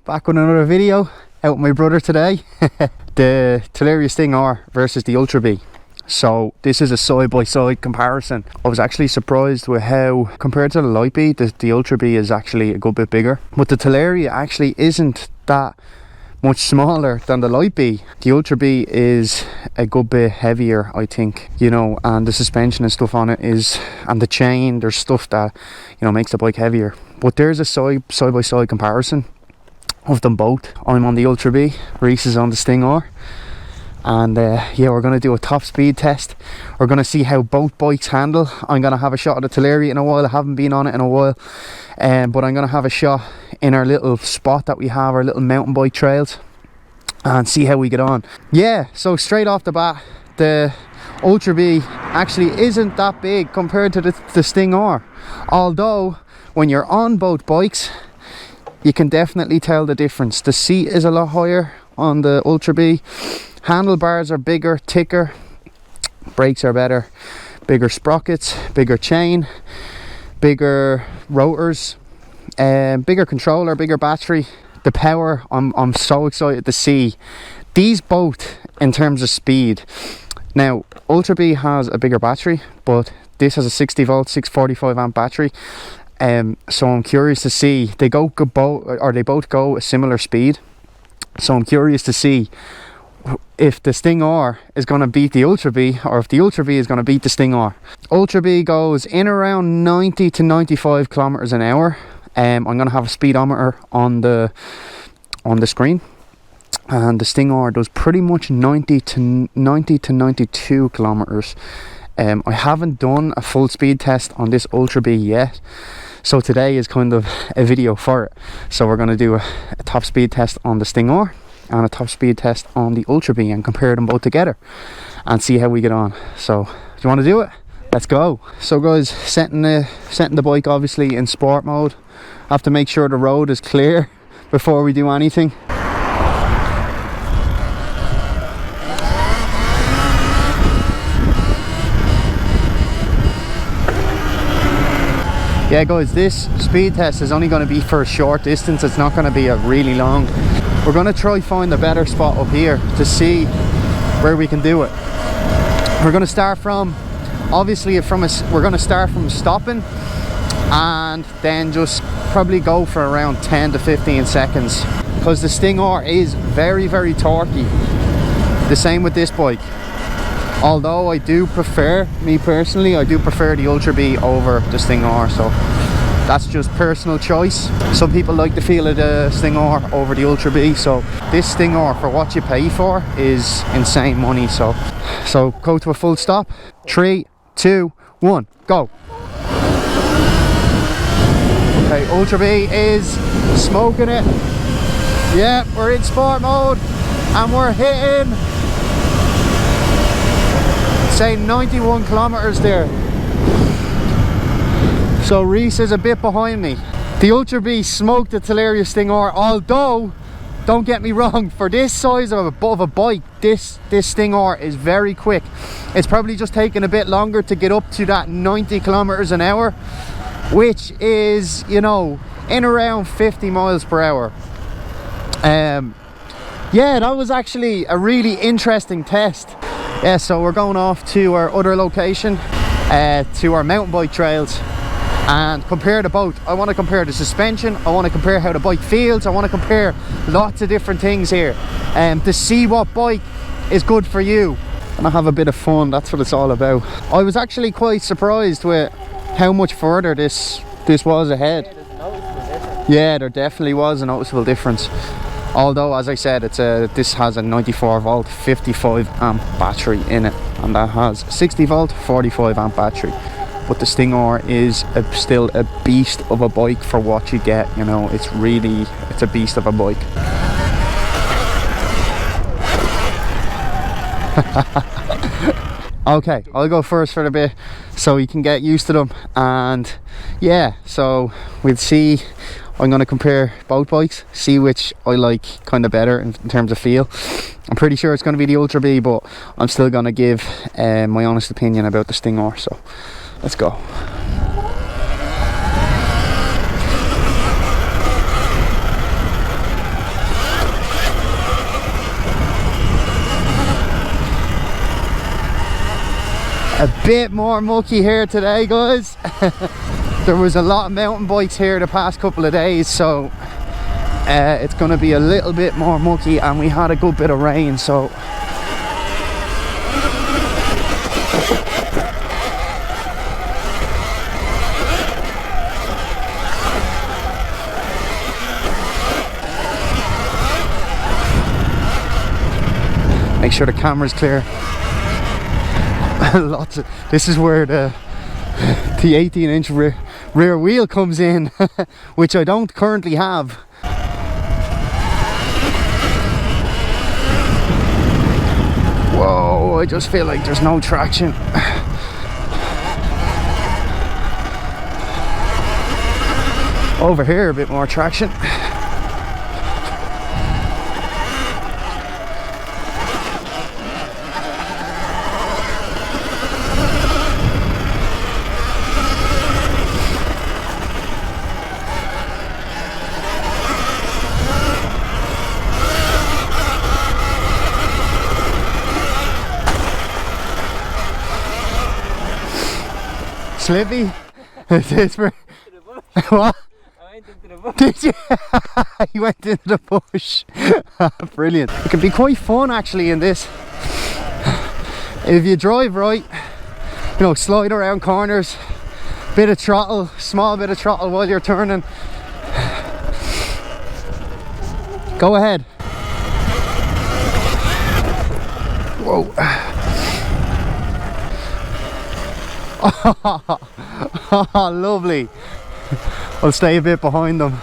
Back with another video out with my brother today. The Talaria Sting R versus the Ultra B. So this is a side-by-side comparison. I was actually surprised with how, compared to the Light B, the Ultra B is actually a good bit bigger. But the Talaria actually isn't that much smaller than the Light B. The Ultra B is a good bit heavier, I think, you know, and the suspension and stuff on it is, and the chain, there's stuff that, you know, makes the bike heavier. But there's a side-by-side comparison of them both. I'm on the Ultra B, Reese is on the Sting R, and yeah, we're going to do a top speed test. We're going to see how both bikes handle. I'm going to have a shot at the Talaria in a while. I haven't been on it in a while, but I'm going to have a shot in our little spot that we have, our little mountain bike trails, and see how we get on. Yeah, so straight off the bat, the Ultra B actually isn't that big compared to the Sting R, although when you're on both bikes you can definitely tell the difference. The seat is a lot higher on the Ultra B, handlebars are bigger, thicker, brakes are better, bigger sprockets, bigger chain, bigger rotors, bigger controller, bigger battery. The power, I'm so excited to see these both in terms of speed. Now Ultra B has a bigger battery, but this has a 60 volt 645 amp battery. So I'm curious to see, they both go a similar speed, so I'm curious to see if the Sting R is going to beat the Ultra B, or if the Ultra B is going to beat the Sting R. Ultra B goes in around 90 to 95 kilometers an hour. I'm going to have a speedometer on the screen, and the Sting R does pretty much 90 to 92 kilometers. I haven't done a full speed test on this Ultra B yet, so today is kind of a video for it. So we're going to do a top speed test on the Sting R and a top speed test on the Ultra B and compare them both together and see how we get on. So do you want to do it? Let's go. So guys, setting the bike obviously in sport mode. Have to make sure the road is clear before we do anything. Yeah guys, this speed test is only going to be for a short distance. It's not going to be a really long. We're going to try find a better spot up here to see where we can do it. We're going to start from, obviously we're going to start from stopping, and then just probably go for around 10 to 15 seconds, because the Sting R is very, very torquey. The same with this bike. Although I do prefer, me personally, I do prefer the Ultra B over the Sting R, so that's just personal choice. Some people like the feel of the Sting R over the Ultra B, so this Sting R, for what you pay for, is insane money. So go to a full stop. 3, 2, 1, go. Okay, Ultra B is smoking it. Yeah, we're in sport mode and we're hitting, say, 91 kilometers there. So Reese is a bit behind me. The Ultra B smoked the Talaria Sting R, although, don't get me wrong, for this size of a bike, this Sting R is very quick. It's probably just taking a bit longer to get up to that 90 kilometers an hour, which is, you know, in around 50 miles per hour. Yeah, that was actually a really interesting test. Yeah, so we're going off to our other location, to our mountain bike trails, and compare the both. I want to compare the suspension, I want to compare how the bike feels, I want to compare lots of different things here, to see what bike is good for you. And I have a bit of fun, that's what it's all about. I was actually quite surprised with how much further this was ahead. Yeah, there definitely was a noticeable difference. Although, as I said, this has a 94 volt 55 amp battery in it, and that has 60 volt 45 amp battery. But the Sting R is still a beast of a bike for what you get. You know, it's a beast of a bike. Okay, I'll go first for a bit so you can get used to them, and yeah, so we'll see. I'm going to compare both bikes, see which I like kind of better in terms of feel. I'm pretty sure it's going to be the Ultra B, but I'm still going to give my honest opinion about the Sting R, so let's go. A bit more mucky here today, guys. There was a lot of mountain bikes here the past couple of days, so it's going to be a little bit more mucky, and we had a good bit of rain, so make sure the camera's clear. This is where the 18-inch rear wheel comes in, which I don't currently have. Whoa, I just feel like there's no traction. Over here a bit more traction. Slippy? What? I went into the bush. Did you? You went into the bush. Brilliant. It can be quite fun actually in this. If you drive right, you know, slide around corners, bit of throttle, small bit of throttle while you're turning. Go ahead. Whoa. Oh, lovely. I'll stay a bit behind them.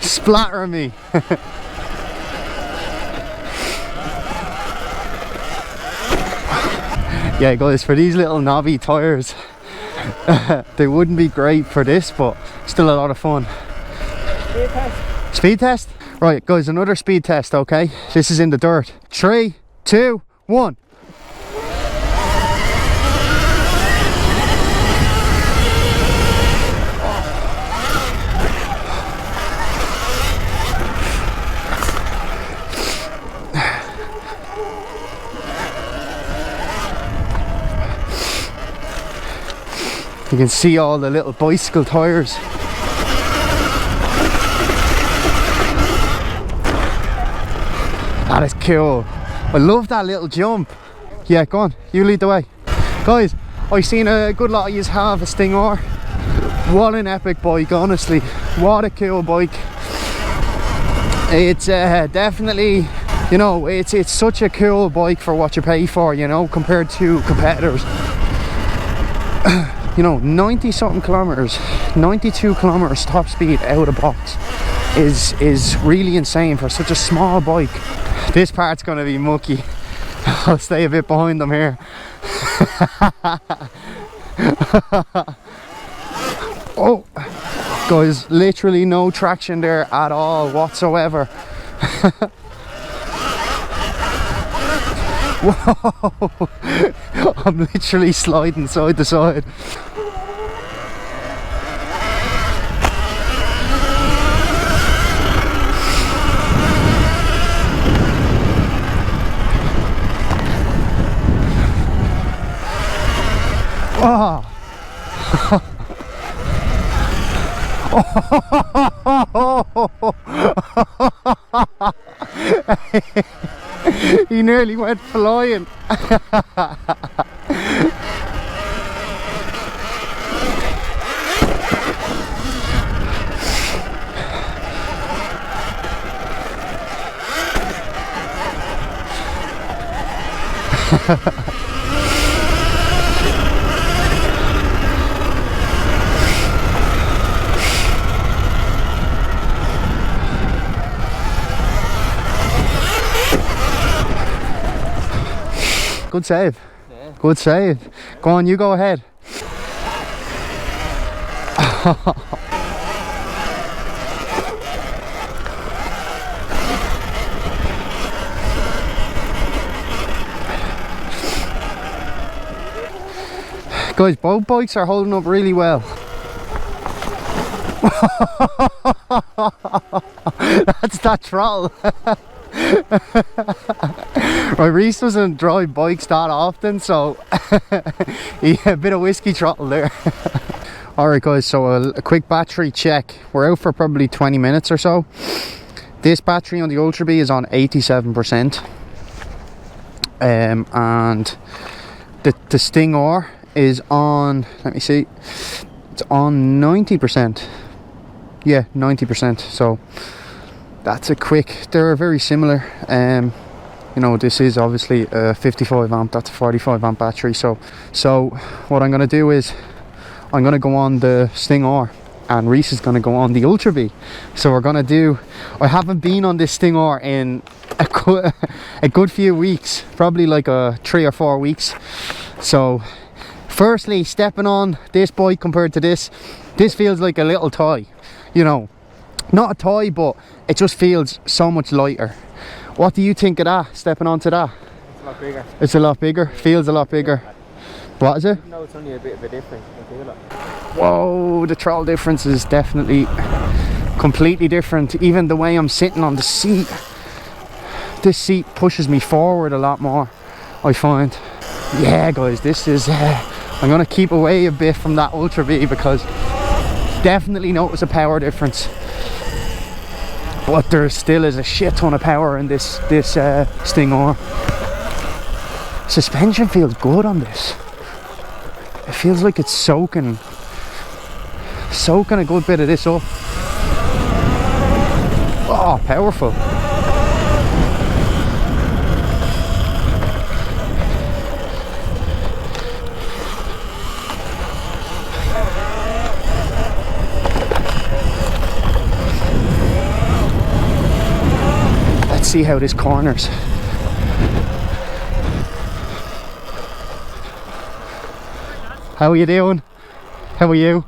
Splattering me. Yeah guys, for these little knobby tires, they wouldn't be great for this, but still a lot of fun. Speed test. Speed test? Right guys, another speed test, okay? This is in the dirt. 3, 2, 1. You can see all the little bicycle tires. That is cool. I love that little jump. Yeah, go on, you lead the way. Guys, I've seen a good lot of yous have a Stinger. What an epic bike, honestly. What a cool bike. It's definitely, you know, it's such a cool bike for what you pay for, you know, compared to competitors. You know, 90 something kilometers, 92 kilometers top speed out of box is really insane for such a small bike. This part's gonna be mucky. I'll stay a bit behind them here. Oh, guys, literally no traction there at all whatsoever. Whoa, I'm literally sliding side to side. Oh. He nearly went flying. Good save. Yeah. Good save. Go on, you go ahead. Guys, both bikes are holding up really well. That's that throttle. Right, Reese doesn't drive bikes that often, so yeah, a bit of whiskey throttle there. Alright guys, so a quick battery check. We're out for probably 20 minutes or so. This battery on the Ultra B is on 87%. And the Sting R is on, let me see, it's on 90%. Yeah, 90%. So that's a quick, they're very similar. You know, this is obviously a 55 amp, that's a 45 amp battery. So what I'm going to do is I'm going to go on the Sting R and Reese is going to go on the Ultra B. So we're going to do, I haven't been on this Sting R in a good few weeks, probably like 3 or 4 weeks. So firstly, stepping on this bike compared to this feels like a little toy, you know, not a toy, but it just feels so much lighter. What do you think of that, stepping onto that? It's a lot bigger. It's a lot bigger, feels a lot bigger. What is it? No, it's only a bit of a difference. I feel it. Whoa, the throttle difference is definitely completely different. Even the way I'm sitting on the seat, this seat pushes me forward a lot more, I find. Yeah guys, this is I'm gonna keep away a bit from that Ultra B because definitely notice a power difference, but there still is a shit ton of power in this Sting R. Suspension feels good on this. It feels like it's soaking a good bit of this up. Oh, powerful. Let's see how this corners. How are you doing? How are you?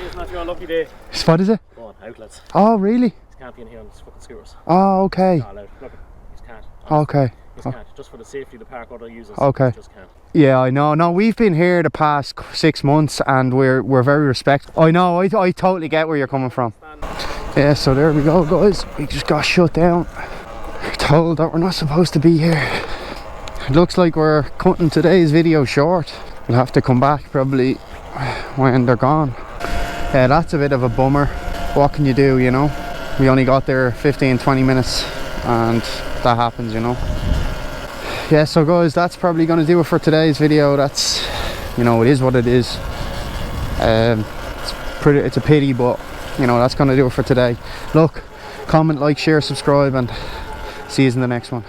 It's not your lucky day. What is it? Go on, outlets. Oh, really? He's can't be in here on his fucking scooters. Oh, okay. Not allowed. Look, he can't. Okay. He can't. Just for the safety of the park other users. Okay. He just can't. Yeah, I know. No, we've been here the past 6 months and we're very respectful. I know, I totally get where you're coming from. Yeah, so there we go guys. We just got shut down. We're told that we're not supposed to be here. It looks like we're cutting today's video short. We'll have to come back probably when they're gone. Yeah, that's a bit of a bummer. What can you do, you know? We only got there 15-20 minutes and that happens, you know. Yeah, so guys, that's probably going to do it for today's video. That's, you know, it is what it is. It's a pity, but you know, that's going to do it for today. Look, comment, like, share, subscribe, and see you in the next one.